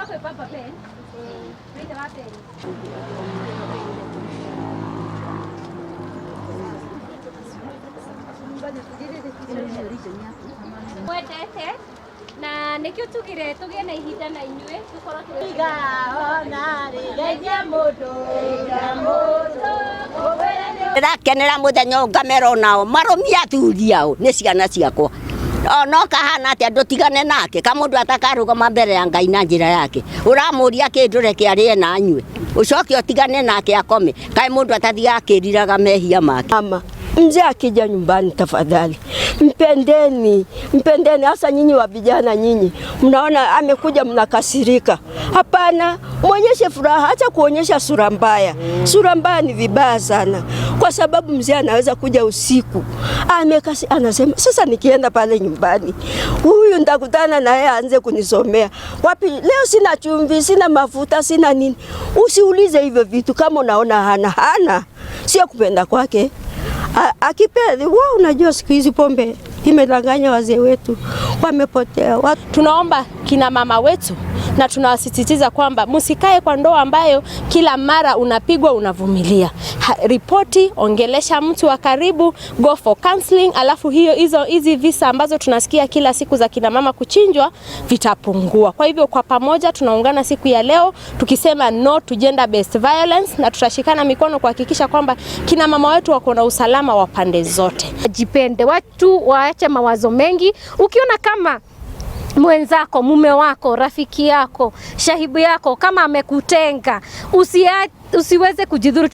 kwe papa pen. Wait a pen. Mwetete na nekio tugire tugie na ihinda na inyue tukoro tuiga ona rigeithia mundu ndakenera muthenya ngamero nao marumia thuria ni ciana ciakwa no kahana ati andu tigane nake kamundu atakarugama mbere ya Ngai na njira yake uramuria kindu reke arie na anyue ucoke otigane nake akome kai mundu atathiga akiriraga mehia make. Mama mzee akija nyumbani tafadhali mpendeni hasa nyinyi wa vijana nyinyi mnaona amekuja mnakasirika. Hapana, muonyeshe furaha, acha kuonyesha sura mbaya. Sura mbaya ni vibaya sana kwa sababu mzee anaweza kuja usiku anasema sasa nikienda pale nyumbani huyu nitakutana na yeye aanze kunisomea wapi leo, sina chumvi, sina mafuta, sina nini. Usiulize hivyo vitu kama unaona hana sio kupenda kwake. Akipeli wao, unajua siku hizi pombe imedanganya wazee wetu, wamepotea watu. Tunaomba kina mama wetu na tunawasisitiza kwamba msikae kwa ndoa ambayo kila mara unapigwa unavumilia. Ripoti, ongelesha mtu wa karibu, go for counseling, alafu hizi visa ambazo tunasikia kila siku za kina mama kuchinjwa vitapungua. Kwa hivyo kwa pamoja tunaungana siku ya leo tukisema no to gender based violence, na tutashikana mikono kuhakikisha kwamba kina mama wetu wako na usalama wa pande zote. Jipende, watu waache mawazo mengi. Ukiona kama mwenzako, mume wako, rafiki yako, shahibu yako kama amekutenga, usiweze kujidhuru.